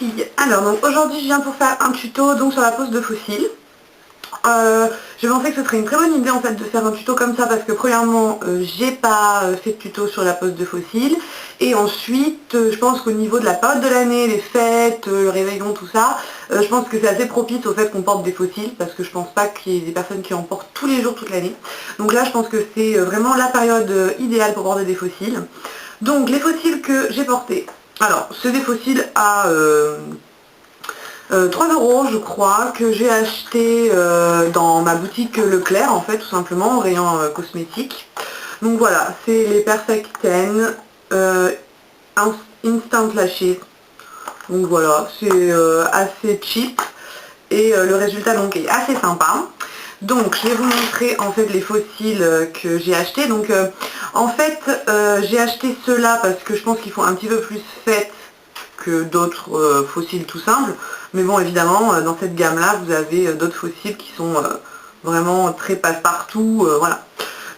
filles, alors donc aujourd'hui je viens pour faire un tuto donc sur la pose de fossiles. Je pensais que ce serait une très bonne idée en fait de faire un tuto comme ça parce que premièrement j'ai pas fait de tuto sur la pose de fossiles et ensuite je pense qu'au niveau de la période de l'année, les fêtes, le réveillon, tout ça, je pense que c'est assez propice au fait qu'on porte des fossiles parce que je pense pas qu'il y ait des personnes qui en portent tous les jours toute l'année. Donc là je pense que c'est vraiment la période idéale pour porter des fossiles. Donc les fossiles que j'ai portés, alors c'est des fossiles à 3 € je crois, que j'ai acheté dans ma boutique Leclerc en fait, tout simplement, au rayon cosmétique. Donc voilà, c'est les Perfect 10 Instant Lashes. Donc voilà, c'est assez cheap et le résultat donc est assez sympa. Donc je vais vous montrer en fait les fossiles que j'ai achetés. Donc en fait j'ai acheté ceux-là parce que je pense qu'ils font un petit peu plus fête que d'autres fossiles tout simples. Mais bon, évidemment, dans cette gamme-là, vous avez d'autres fossiles qui sont vraiment très passe-partout, voilà.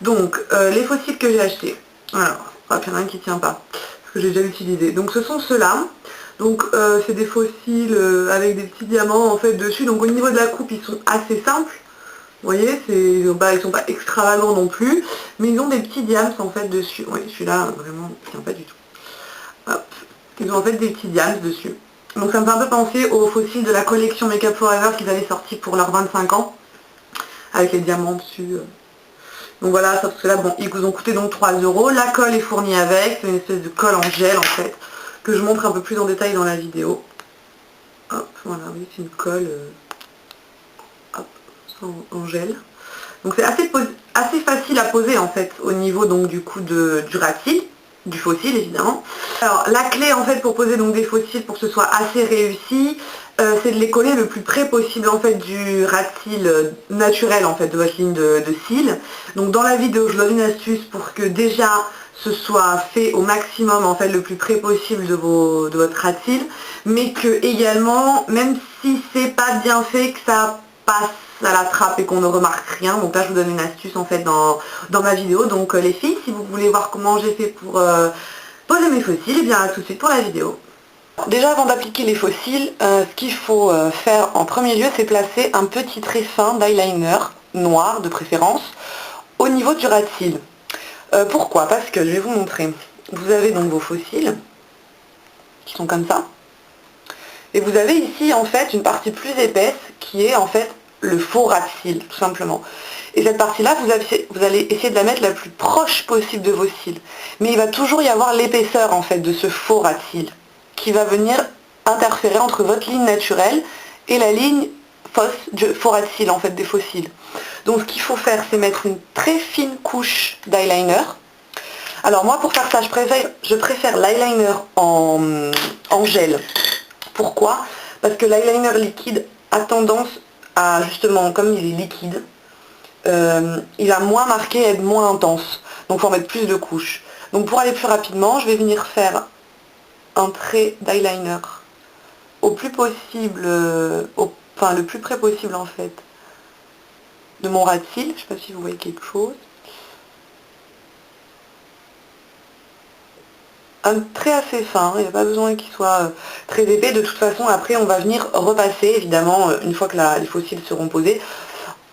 Donc, les fossiles que j'ai achetés. Alors, il y en a un qui tient pas, parce que j'ai déjà utilisé. Donc, ce sont ceux-là. Donc, c'est des fossiles avec des petits diamants, en fait, dessus. Donc, au niveau de la coupe, ils sont assez simples. Vous voyez, ils sont pas extravagants non plus, mais ils ont des petits diams, en fait, dessus. Oui, celui-là, vraiment, il tient pas du tout. Hop. Ils ont en fait des petits diams dessus. Donc ça me fait un peu penser aux fossiles de la collection Make Up For Ever qu'ils avaient sorti pour leurs 25 ans, avec les diamants dessus. Donc voilà, sauf que là, bon, ils vous ont coûté donc 3 €. La colle est fournie avec, c'est une espèce de colle en gel en fait, que je montre un peu plus en détail dans la vidéo. Hop, voilà, oui, c'est une colle hop, en gel. Donc c'est assez facile à poser en fait, au niveau donc du coup du rat-cils, du fossile évidemment. Alors la clé en fait pour poser donc des fossiles pour que ce soit assez réussi, c'est de les coller le plus près possible en fait du rat-cils naturel en fait de votre ligne de cils. Donc dans la vidéo je donne une astuce pour que déjà ce soit fait au maximum en fait le plus près possible de votre rat-cils, mais que également même si c'est pas bien fait que ça passe à la trappe et qu'on ne remarque rien. Donc là je vous donne une astuce en fait dans ma vidéo. Donc les filles, si vous voulez voir comment j'ai fait pour poser mes fossiles, et bien à tout de suite pour la vidéo. Déjà avant d'appliquer les fossiles, ce qu'il faut faire en premier lieu, c'est placer un petit trait fin d'eyeliner, noir de préférence, au niveau du ras de cils. Pourquoi? Parce que je vais vous montrer. Vous avez donc vos fossiles, qui sont comme ça. Et vous avez ici en fait une partie plus épaisse qui est en fait le faux ras de cils, tout simplement. Et cette partie-là, vous allez essayer de la mettre la plus proche possible de vos cils. Mais il va toujours y avoir l'épaisseur en fait de ce faux ras de cils qui va venir interférer entre votre ligne naturelle et la ligne fausse du faux ras de cils en fait des faux cils. Donc ce qu'il faut faire, c'est mettre une très fine couche d'eyeliner. Alors moi pour faire ça, je préfère l'eyeliner en gel. Pourquoi? Parce que l'eyeliner liquide a tendance à, justement, comme il est liquide, il va moins marqué et être moins intense. Donc il faut en mettre plus de couches. Donc pour aller plus rapidement, je vais venir faire un trait d'eyeliner au plus possible, enfin le plus près possible en fait, de mon ras de cils. Je ne sais pas si vous voyez quelque chose. Un trait assez fin, il n'y a pas besoin qu'il soit très épais. De toute façon, après, on va venir repasser, évidemment, une fois que les fossiles seront posés,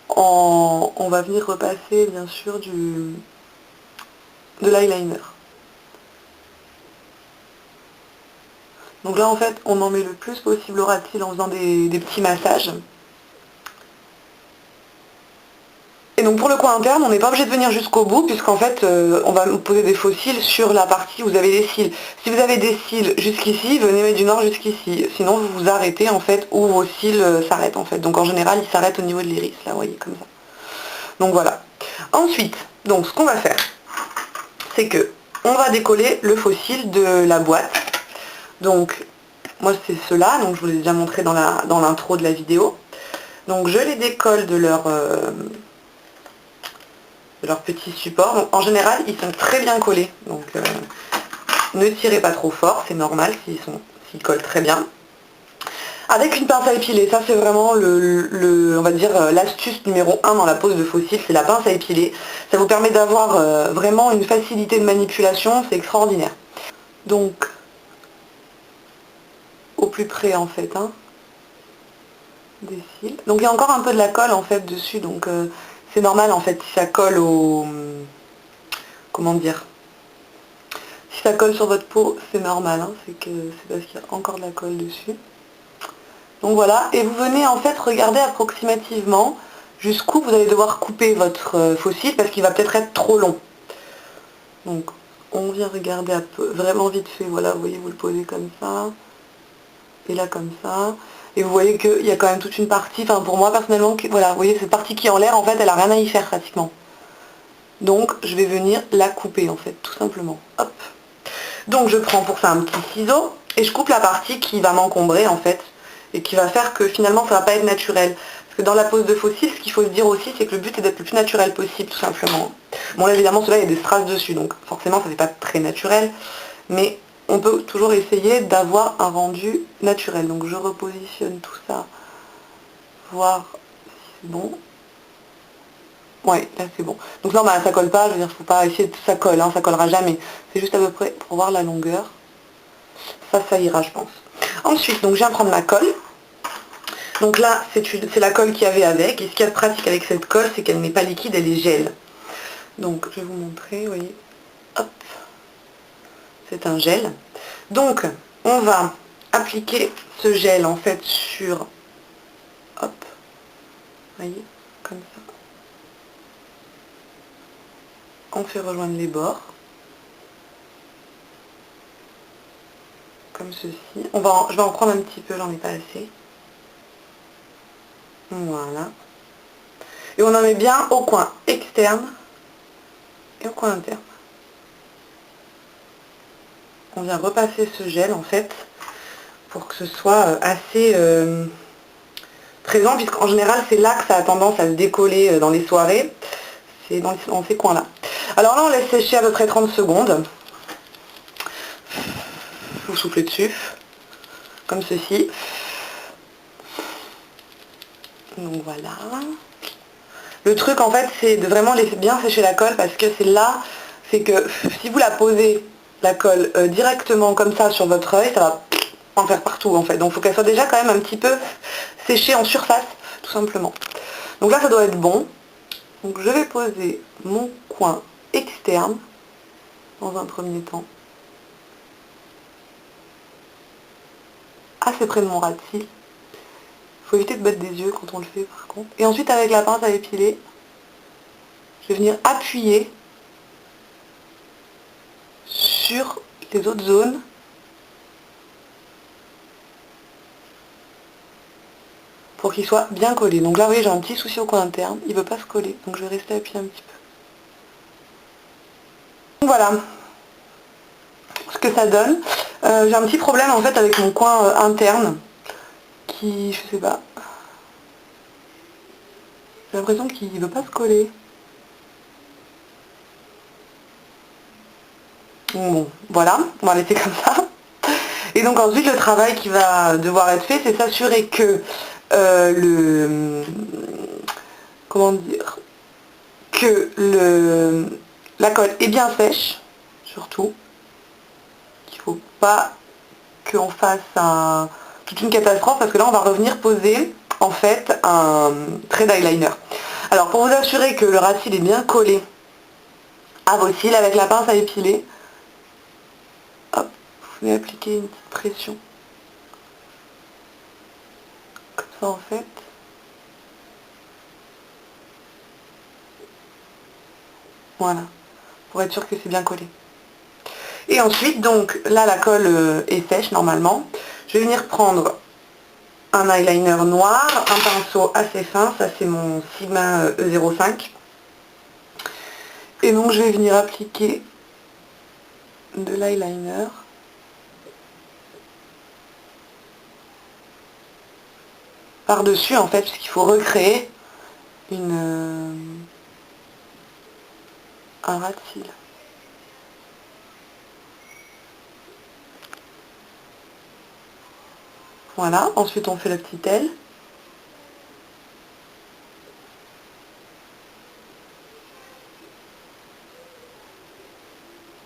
on va venir repasser, bien sûr, de l'eyeliner. Donc là, en fait, on en met le plus possible au ras de cils en faisant des petits massages. Et donc pour le coin interne, on n'est pas obligé de venir jusqu'au bout, puisqu'en fait, on va poser des fossiles sur la partie où vous avez des cils. Si vous avez des cils jusqu'ici, venez mettre du nord jusqu'ici. Sinon, vous vous arrêtez, en fait, où vos cils s'arrêtent, en fait. Donc en général, ils s'arrêtent au niveau de l'iris, là, vous voyez, comme ça. Donc voilà. Ensuite, donc ce qu'on va faire, c'est que on va décoller le fossile de la boîte. Donc, moi, c'est ceux-là, donc je vous l'ai déjà montré dans l'intro de la vidéo. Donc je les décolle de leur petit support. Donc, en général, ils sont très bien collés. Donc ne tirez pas trop fort, c'est normal s'ils collent très bien. Avec une pince à épiler, ça c'est vraiment on va dire l'astuce numéro 1 dans la pose de fossiles, c'est la pince à épiler. Ça vous permet d'avoir vraiment une facilité de manipulation, c'est extraordinaire. Donc, au plus près en fait, hein, des cils. Donc il y a encore un peu de la colle en fait dessus, donc c'est normal en fait si ça colle au... Comment dire? Si ça colle sur votre peau, c'est normal, hein, c'est parce qu'il y a encore de la colle dessus. Donc voilà, et vous venez en fait regarder approximativement jusqu'où vous allez devoir couper votre faux cil parce qu'il va peut-être être trop long. Donc on vient regarder un peu, vraiment vite fait, voilà, vous voyez, vous le posez comme ça, et là comme ça, et vous voyez qu'il y a quand même toute une partie, enfin pour moi personnellement, voilà, vous voyez cette partie qui est en l'air, en fait elle a rien à y faire pratiquement. Donc je vais venir la couper en fait, tout simplement. Hop. Donc je prends pour ça un petit ciseau, et je coupe la partie qui va m'encombrer en fait, et qui va faire que finalement ça va pas être naturel. Parce que dans la pose de faux cils, ce qu'il faut se dire aussi, c'est que le but est d'être le plus naturel possible, tout simplement. Bon là évidemment, celui-là il y a des strass dessus, donc forcément ça fait pas très naturel, mais on peut toujours essayer d'avoir un rendu naturel. Donc je repositionne tout ça, voir si c'est bon. Ouais, là c'est bon. Donc non, bah, ça colle pas, je veux dire, faut pas essayer de ça colle, hein, ça collera jamais. C'est juste à peu près pour voir la longueur. Ça ira, je pense. Ensuite, donc je viens prendre ma colle. Donc là, c'est la colle qu'il y avait avec. Et ce qu'il y a de pratique avec cette colle, c'est qu'elle n'est pas liquide, elle est gel. Donc, je vais vous montrer, vous voyez. Hop. C'est un gel. Donc, on va appliquer ce gel, en fait, sur... Hop. Vous voyez, comme ça. On fait rejoindre les bords. Comme ceci. Je vais en prendre un petit peu, j'en ai pas assez. Voilà. Et on en met bien au coin externe et au coin interne. On vient repasser ce gel en fait pour que ce soit assez présent, puisqu'en général c'est là que ça a tendance à se décoller dans les soirées, c'est dans ces coins là. Alors là on laisse sécher à peu près 30 secondes, vous soufflez dessus, comme ceci. Donc voilà. Le truc en fait c'est de vraiment laisser bien sécher la colle, parce que c'est là, c'est que si vous la posez, la colle, directement comme ça sur votre œil, ça va en faire partout en fait. Donc il faut qu'elle soit déjà quand même un petit peu séchée en surface, tout simplement. Donc là ça doit être bon. Donc je vais poser mon coin externe dans un premier temps, assez près de mon ras de cils. Il faut éviter de battre des yeux quand on le fait par contre. Et ensuite avec la pince à épiler, je vais venir appuyer sur les autres zones pour qu'il soit bien collé. Donc là vous voyez j'ai un petit souci au coin interne, il ne veut pas se coller, donc je vais rester appuyé un petit peu. Donc voilà ce que ça donne. J'ai un petit problème en fait avec mon coin interne qui, je sais pas, j'ai l'impression qu'il ne veut pas se coller. Bon, voilà, on va laisser comme ça. Et donc ensuite le travail qui va devoir être fait, c'est s'assurer que comment dire, que la colle est bien sèche, surtout. Il ne faut pas qu'on fasse toute une catastrophe, parce que là on va revenir poser en fait un trait d'eyeliner. Alors pour vous assurer que le ras de cils est bien collé à vos cils, avec la pince à épiler, hop, vous pouvez appliquer une petite pression. Comme ça en fait. Voilà, pour être sûr que c'est bien collé. Et ensuite, donc là la colle est sèche normalement. Je vais venir prendre un eyeliner noir, un pinceau assez fin, ça c'est mon Sigma E05. Et donc je vais venir appliquer de l'eyeliner par-dessus en fait, puisqu'il faut recréer un ras de cils. Voilà, ensuite on fait la petite aile.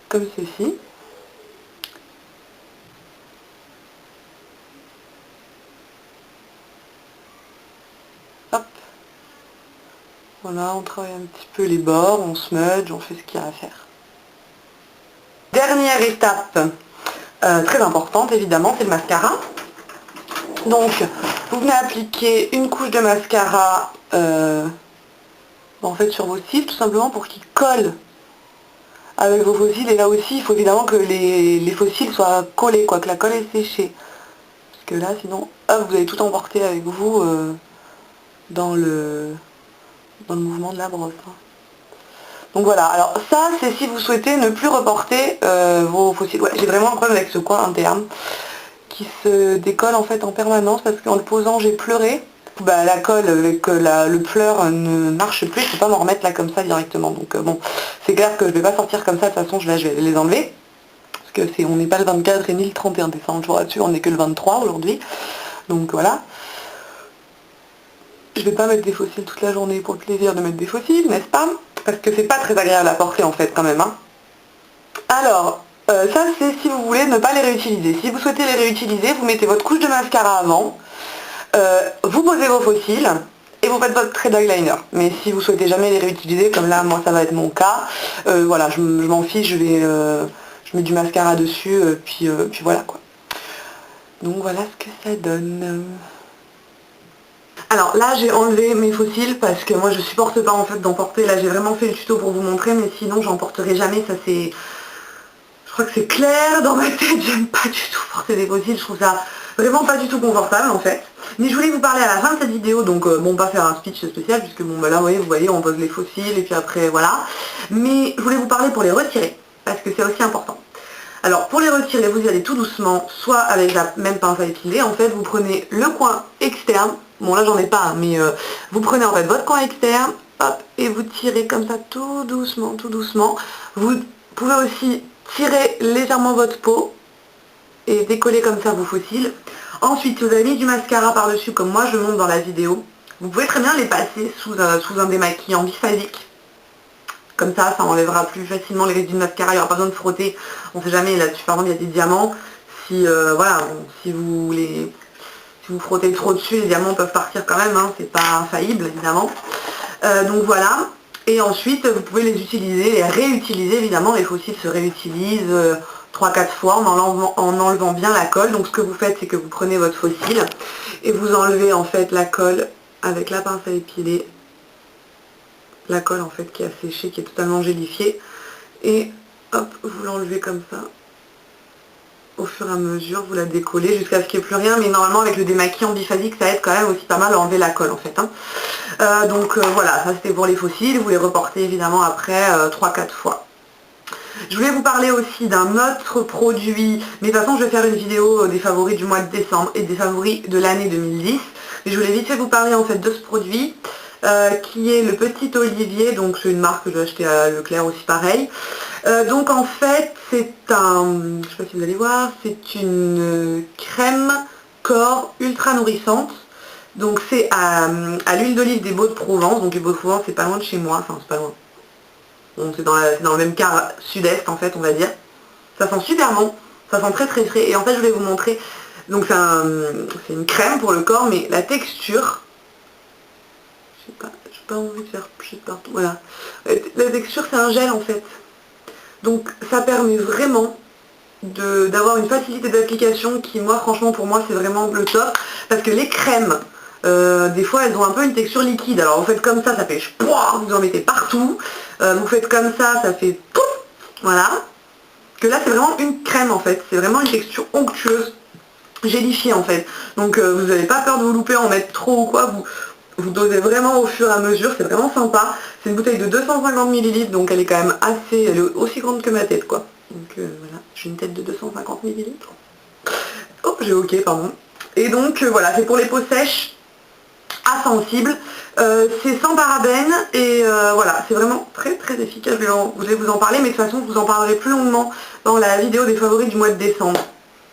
Comme ceci. Voilà, on travaille un petit peu les bords, on smudge, on fait ce qu'il y a à faire. Dernière étape, très importante évidemment, c'est le mascara. Donc, vous venez appliquer une couche de mascara en fait sur vos cils, tout simplement pour qu'ils collent avec vos faux cils. Et là aussi, il faut évidemment que les faux cils soient collés, quoi, que la colle est séchée. Parce que là, sinon, hop, vous allez tout emporter avec vous dans le mouvement de la brosse. Donc voilà, alors ça, c'est si vous souhaitez ne plus reporter vos faux cils. Ouais, j'ai vraiment un problème avec ce coin interne qui se décolle en fait en permanence parce qu'en le posant, j'ai pleuré. Bah, la colle avec le pleur ne marche plus, je ne peux pas m'en remettre là comme ça directement. Donc bon, c'est clair que je ne vais pas sortir comme ça, de toute façon je vais les enlever. Parce que on n'est pas le 24 et ni le 31 décembre, je vous rassure, on n'est que le 23 aujourd'hui. Donc voilà. Je vais pas mettre des faux cils toute la journée pour le plaisir de mettre des faux cils, n'est-ce pas? Parce que c'est pas très agréable à porter en fait quand même. Hein. Alors, ça c'est si vous voulez ne pas les réutiliser. Si vous souhaitez les réutiliser, vous mettez votre couche de mascara avant, vous posez vos faux cils et vous faites votre trait d'eyeliner. Mais si vous souhaitez jamais les réutiliser, comme là moi ça va être mon cas, voilà, je m'en fiche, je mets du mascara dessus, puis voilà quoi. Donc voilà ce que ça donne. Alors là j'ai enlevé mes faux cils parce que moi je supporte pas en fait d'emporter, là j'ai vraiment fait le tuto pour vous montrer, mais sinon j'en porterai jamais, ça c'est... Je crois que c'est clair dans ma tête, j'aime pas du tout porter des faux cils, je trouve ça vraiment pas du tout confortable en fait. Mais je voulais vous parler à la fin de cette vidéo, donc bon, pas faire un speech spécial, puisque bon bah là vous voyez on pose les faux cils et puis après voilà. Mais je voulais vous parler pour les retirer, parce que c'est aussi important. Alors pour les retirer, vous y allez tout doucement, soit avec la même pince à épiler, en fait vous prenez le coin externe, bon là j'en ai pas, hein, mais vous prenez en fait votre coin externe, hop, et vous tirez comme ça tout doucement, tout doucement. Vous pouvez aussi tirer légèrement votre peau et décoller comme ça vos faux cils. Ensuite, si vous avez mis du mascara par-dessus, comme moi je montre dans la vidéo, vous pouvez très bien les passer sous un démaquillant biphasique. Comme ça enlèvera plus facilement les résidus de mascara, il n'y aura pas besoin de frotter. On ne sait jamais, là-dessus par exemple il y a des diamants. Si, voilà, si vous frottez trop dessus, les diamants peuvent partir quand même, hein, c'est pas infaillible évidemment. Donc voilà. Et ensuite, vous pouvez les utiliser, les réutiliser évidemment, les faux cils se réutilisent 3-4 fois en enlevant bien la colle. Donc ce que vous faites, c'est que vous prenez votre faux cil et vous enlevez en fait la colle avec la pince à épiler. La colle en fait qui a séché, qui est totalement gélifiée. Et hop, vous l'enlevez comme ça. Au fur et à mesure, vous la décollez jusqu'à ce qu'il n'y ait plus rien. Mais normalement, avec le démaquillant biphasique, ça aide quand même aussi pas mal à enlever la colle en fait. Hein. Donc voilà, ça c'était pour les faux cils. Vous les reportez évidemment après 3-4 fois. Je voulais vous parler aussi d'un autre produit, mais de toute façon je vais faire une vidéo des favoris du mois de décembre et des favoris de l'année 2010. Mais je voulais vite fait vous parler en fait de ce produit, qui est le Petit Olivier, donc c'est une marque que j'ai acheté à Leclerc aussi pareil. Donc en fait c'est un, je sais pas si vous allez voir, c'est une crème corps ultra nourrissante. Donc c'est à l'huile d'olive des Baux-de-Provence, donc les Baux-de-Provence c'est pas loin de chez moi, enfin c'est pas loin. Bon, c'est dans le même quart sud-est en fait on va dire. Ça sent super bon, ça sent très très frais et en fait je voulais vous montrer, donc c'est une crème pour le corps mais la texture, je sais pas, j'ai pas envie de faire pchit partout, voilà. La texture c'est un gel en fait. Donc ça permet vraiment d'avoir une facilité d'application qui moi franchement pour moi c'est vraiment le top parce que les crèmes des fois elles ont un peu une texture liquide, alors vous faites comme ça fait pouah, vous en mettez partout, vous faites comme ça fait pouf, voilà, que là c'est vraiment une crème en fait, c'est vraiment une texture onctueuse, gélifiée en fait, donc vous n'avez pas peur de vous louper, en mettre trop ou quoi, vous dosez vraiment au fur et à mesure, c'est vraiment sympa. C'est une bouteille de 250 ml, donc elle est quand même assez, elle est aussi grande que ma tête quoi. Donc voilà, j'ai une tête de 250 ml. Oh, j'ai ok, pardon. Et donc voilà, c'est pour les peaux sèches, à sensibles. C'est sans parabènes et voilà, c'est vraiment très très efficace. Je vais vous en parler, mais de toute façon je vous en parlerai plus longuement dans la vidéo des favoris du mois de décembre.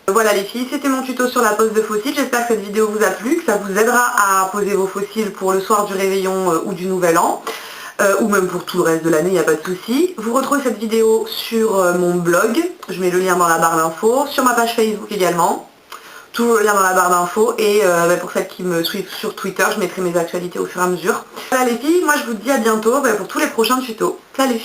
Voilà les filles, c'était mon tuto sur la pose de faux cils, j'espère que cette vidéo vous a plu, que ça vous aidera à poser vos faux cils pour le soir du réveillon ou du nouvel an, ou même pour tout le reste de l'année, il n'y a pas de souci. Vous retrouvez cette vidéo sur mon blog, je mets le lien dans la barre d'infos, sur ma page Facebook également. Tout le lien dans la barre d'infos et pour celles qui me suivent sur Twitter, je mettrai mes actualités au fur et à mesure. Voilà les filles, moi je vous dis à bientôt pour tous les prochains tutos. Salut!